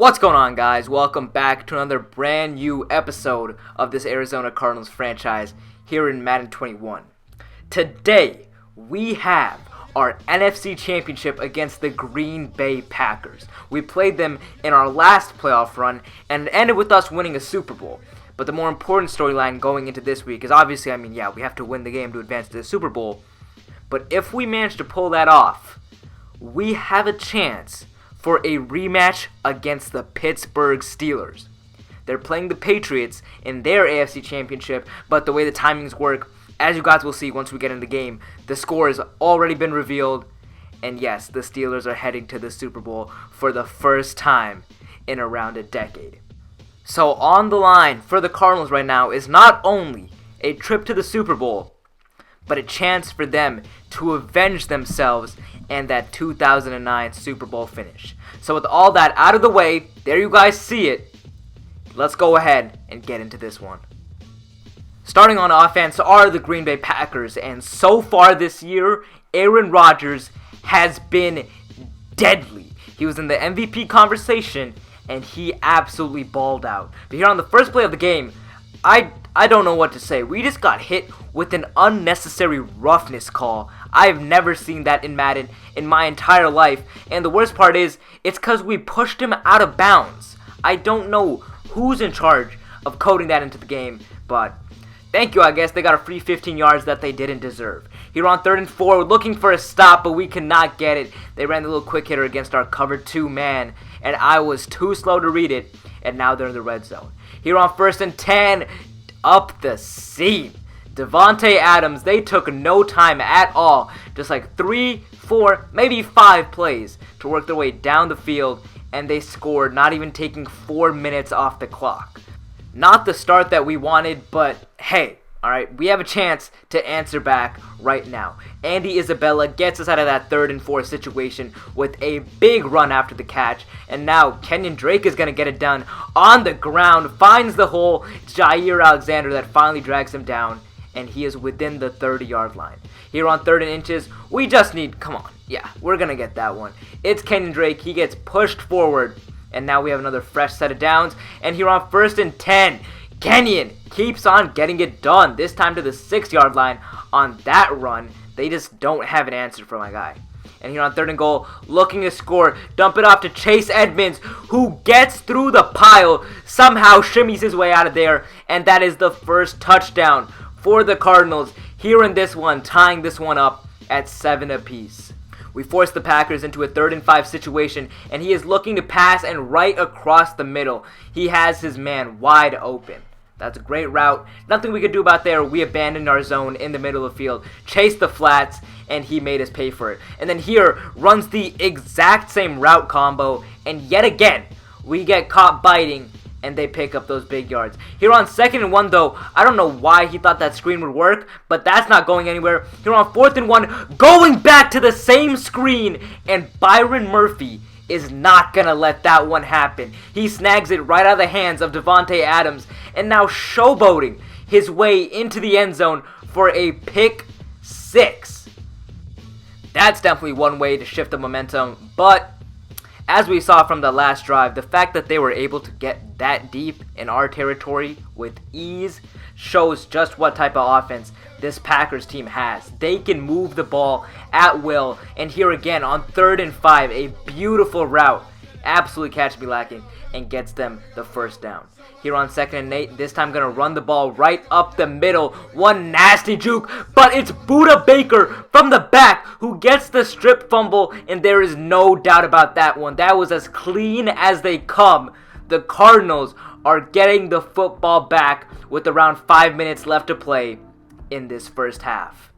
What's going on, guys? Welcome back to another brand new episode of this Arizona Cardinals franchise here in Madden 21. Today, we have our NFC Championship against the Green Bay Packers. We played them in our last playoff run, and it ended with us winning a Super Bowl. But the more important storyline going into this week is obviously, we have to win the game to advance to the Super Bowl. But if we manage to pull that off, we have a chance for a rematch against the Pittsburgh Steelers. They're playing the Patriots in their AFC Championship, but the way the timings work, as you guys will see once we get in the game, the score has already been revealed, and yes, the Steelers are heading to the Super Bowl for the first time in around a decade. So on the line for the Cardinals right now is not only a trip to the Super Bowl, but a chance for them to avenge themselves and that 2009 Super Bowl finish. So with all that out of the way, there you guys see it. Let's go ahead and get into this one. Starting on offense are the Green Bay Packers, and so far this year, Aaron Rodgers has been deadly. He was in the MVP conversation, and he absolutely balled out. But here on the first play of the game, I don't know what to say. We just got hit with an unnecessary roughness call. I've never seen that in Madden in my entire life. And the worst part is, it's because we pushed him out of bounds. I don't know who's in charge of coding that into the game, but thank you, I guess. They got a free 15 yards that they didn't deserve. Here on 3rd and 4, looking for a stop, but we could not get it. They ran the little quick hitter against our cover 2 man, and I was too slow to read it, and now they're in the red zone. Here on 1st and 10, up the seam. Davante Adams, they took no time at all. Just like 3, 4, maybe 5 plays to work their way down the field, and they scored, not even taking 4 minutes off the clock. Not the start that we wanted, but hey, alright, we have a chance to answer back right now. Andy Isabella gets us out of that 3rd and 4 situation with a big run after the catch. And now Kenyon Drake is going to get it done on the ground, finds the hole. It's Jair Alexander that finally drags him down, and he is within the 30-yard line. Here on 3rd and inches, we just need, come on, yeah, we're going to get that one. It's Kenyon Drake, he gets pushed forward, and now we have another fresh set of downs. And here on 1st and 10, Kenyon keeps on getting it done, this time to the 6-yard line on that run. They just don't have an answer for my guy. And here on 3rd and goal, looking to score, dump it off to Chase Edmonds, who gets through the pile, somehow shimmies his way out of there, and that is the first touchdown for the Cardinals here in this one, tying this one up at 7 apiece. We force the Packers into a 3rd and 5 situation, and he is looking to pass, and right across the middle, he has his man wide open. That's a great route. Nothing we could do about there. We abandoned our zone in the middle of the field, chased the flats, and he made us pay for it. And then here runs the exact same route combo, and yet again, we get caught biting, and they pick up those big yards. Here on 2nd and 1, though, I don't know why he thought that screen would work, but that's not going anywhere. Here on 4th and 1, going back to the same screen, and Byron Murphy is not going to let that one happen. He snags it right out of the hands of Davante Adams, and now showboating his way into the end zone for a pick 6. That's definitely one way to shift the momentum, but as we saw from the last drive, the fact that they were able to get that deep in our territory with ease shows just what type of offense this Packers team has. They can move the ball at will, and here again on 3rd and 5, a beautiful route absolutely catches me lacking and gets them the first down. Here on 2nd and 8, this time going to run the ball right up the middle. One nasty juke, but it's Budda Baker from the back who gets the strip fumble, and there is no doubt about that one. That was as clean as they come. The Cardinals are getting the football back with around 5 minutes left to play in this first half.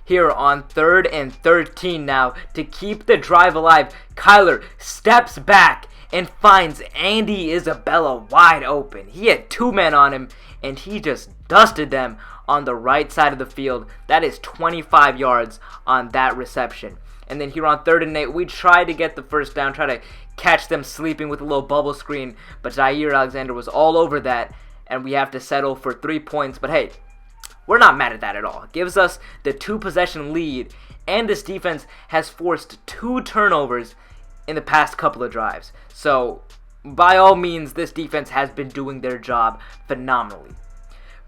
Here on 3rd and 13 now, to keep the drive alive, Kyler steps back and finds Andy Isabella wide open. He had 2 men on him, and he just dusted them on the right side of the field. That is 25 yards on that reception. And then here on 3rd and 8, we tried to get the first down, try to catch them sleeping with a little bubble screen, but Jair Alexander was all over that, and we have to settle for 3 points. But hey, we're not mad at that at all. It gives us the 2-possession lead, and this defense has forced 2 turnovers in the past couple of drives. So, by all means, this defense has been doing their job phenomenally.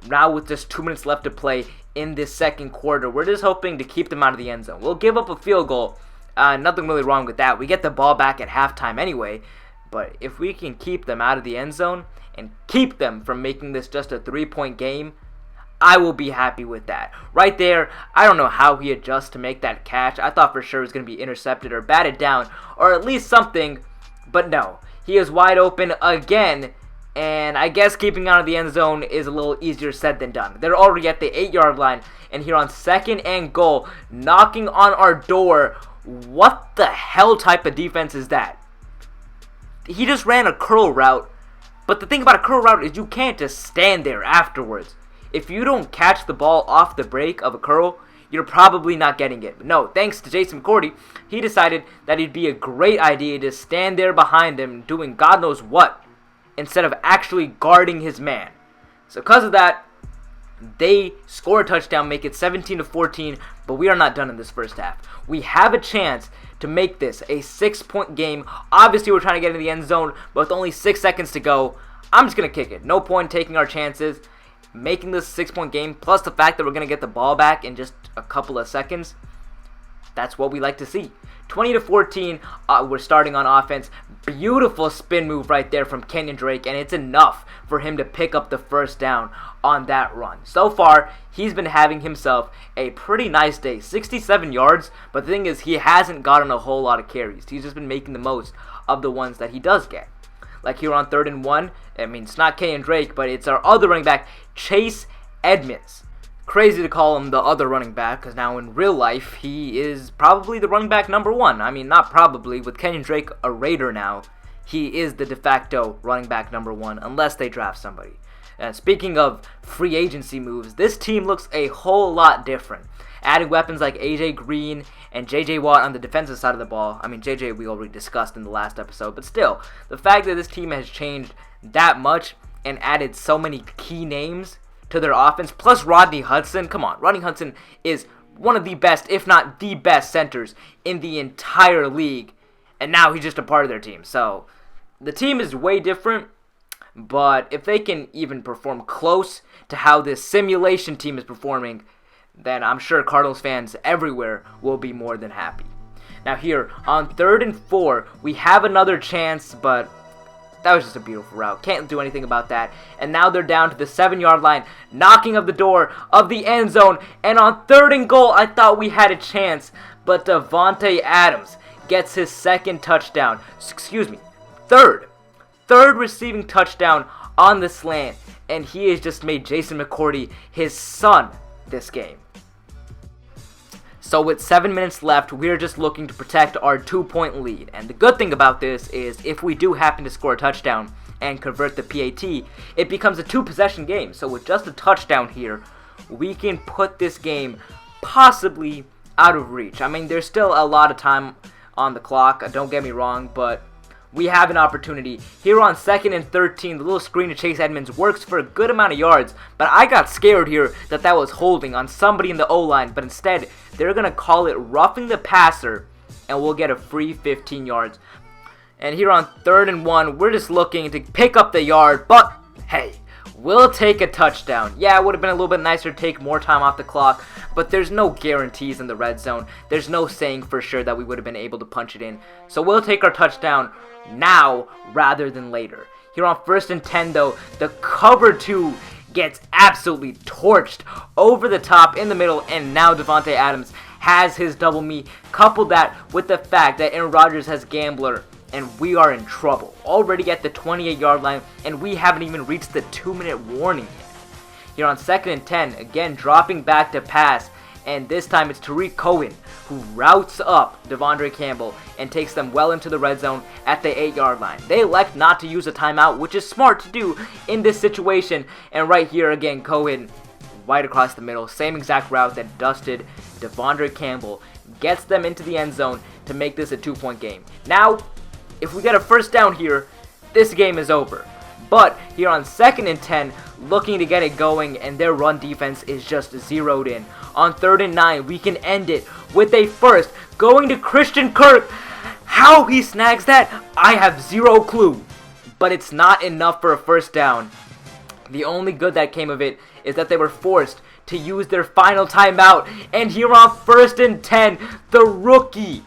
Now with just 2 minutes left to play in this second quarter, we're just hoping to keep them out of the end zone. We'll give up a field goal. Nothing really wrong with that. We get the ball back at halftime anyway. But if we can keep them out of the end zone and keep them from making this just a 3-point game, I will be happy with that. Right there, I don't know how he adjusts to make that catch. I thought for sure it was going to be intercepted or batted down or at least something. But no, he is wide open again. And I guess keeping out of the end zone is a little easier said than done. They're already at the 8-yard line. And here on 2nd and goal, knocking on our door. What the hell type of defense is that? He just ran a curl route. But the thing about a curl route is you can't just stand there afterwards. If you don't catch the ball off the break of a curl, you're probably not getting it. But no, thanks to Jason McCourty, he decided that it'd be a great idea to stand there behind him doing God knows what, instead of actually guarding his man. So because of that, they score a touchdown, make it 17-14, but we are not done in this first half. We have a chance to make this a 6-point game. Obviously, we're trying to get in the end zone, but with only 6 seconds to go, I'm just going to kick it. No point taking our chances. Making this a 6-point game, plus the fact that we're going to get the ball back in just a couple of seconds, that's what we like to see. 20-14, we're starting on offense. Beautiful spin move right there from Kenyon Drake, and it's enough for him to pick up the first down on that run. So far, he's been having himself a pretty nice day. 67 yards, but the thing is, he hasn't gotten a whole lot of carries. He's just been making the most of the ones that he does get. Like here on 3rd and 1, I mean, it's not Kenyon Drake, but it's our other running back, Chase Edmonds. Crazy to call him the other running back, because now in real life, he is probably the running back number 1. I mean, not probably. With Kenyon Drake a Raider now, he is the de facto running back number 1, unless they draft somebody. And speaking of free agency moves, this team looks a whole lot different. Adding weapons like AJ Green and JJ Watt on the defensive side of the ball. I mean, JJ we already discussed in the last episode, but still, the fact that this team has changed that much and added so many key names to their offense, plus Rodney Hudson. Come on, Rodney Hudson is one of the best, if not the best centers in the entire league, and now he's just a part of their team. So the team is way different, but if they can even perform close to how this simulation team is performing, then I'm sure Cardinals fans everywhere will be more than happy. Now here on 3rd and 4, we have another chance, but that was just a beautiful route. Can't do anything about that. And now they're down to the 7-yard line, knocking of the door of the end zone. And on 3rd and goal, I thought we had a chance, but Davante Adams gets his 2nd touchdown. Excuse me, third receiving touchdown on the slant, and he has just made Jason McCourty his son this game. So with 7 minutes left, we're just looking to protect our 2-point lead. And the good thing about this is if we do happen to score a touchdown and convert the PAT, it becomes a 2-possession game. So with just a touchdown here, we can put this game possibly out of reach. I mean, there's still a lot of time on the clock, don't get me wrong, but we have an opportunity. Here on 2nd and 13, the little screen to Chase Edmonds works for a good amount of yards, but I got scared here that was holding on somebody in the O-line, but instead, they're going to call it roughing the passer, and we'll get a free 15 yards. And here on 3rd and 1, we're just looking to pick up the yard, but hey, we'll take a touchdown. Yeah, it would have been a little bit nicer to take more time off the clock, but there's no guarantees in the red zone. There's no saying for sure that we would have been able to punch it in. So we'll take our touchdown now rather than later. Here on 1st and 10 though, the cover 2 gets absolutely torched over the top in the middle, and now Davante Adams has his double me. Couple that with the fact that Aaron Rodgers has Gambler, and we are in trouble. Already at the 28-yard line, and we haven't even reached the 2-minute warning yet. Here on 2nd and 10, again dropping back to pass, and this time it's Tariq Cohen who routes up Devondre Campbell and takes them well into the red zone at the 8-yard line. They elect not to use a timeout, which is smart to do in this situation, and right here again, Cohen right across the middle, same exact route that dusted Devondre Campbell, gets them into the end zone to make this a 2-point game. Now, if we get a first down here, this game is over. But here on 2nd and 10, looking to get it going, and their run defense is just zeroed in. On 3rd and 9, we can end it with a first, going to Christian Kirk. How he snags that, I have zero clue. But it's not enough for a first down. The only good that came of it is that they were forced to use their final timeout. And here on 1st and 10, the rookie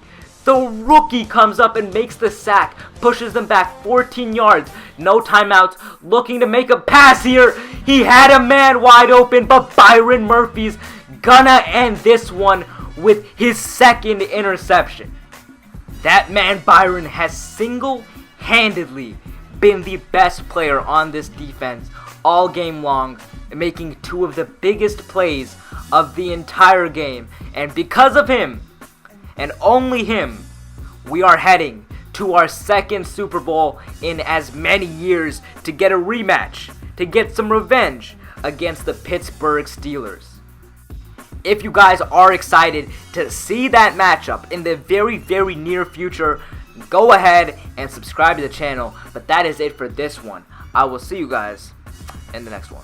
comes up and makes the sack, pushes them back 14 yards, no timeouts, looking to make a pass here. He had a man wide open, but Byron Murphy's gonna end this one with his second interception. That man Byron has single-handedly been the best player on this defense all game long, making two of the biggest plays of the entire game. And because of him, and only him, we are heading to our second Super Bowl in as many years to get a rematch, to get some revenge against the Pittsburgh Steelers. If you guys are excited to see that matchup in the very, very near future, go ahead and subscribe to the channel. But that is it for this one. I will see you guys in the next one.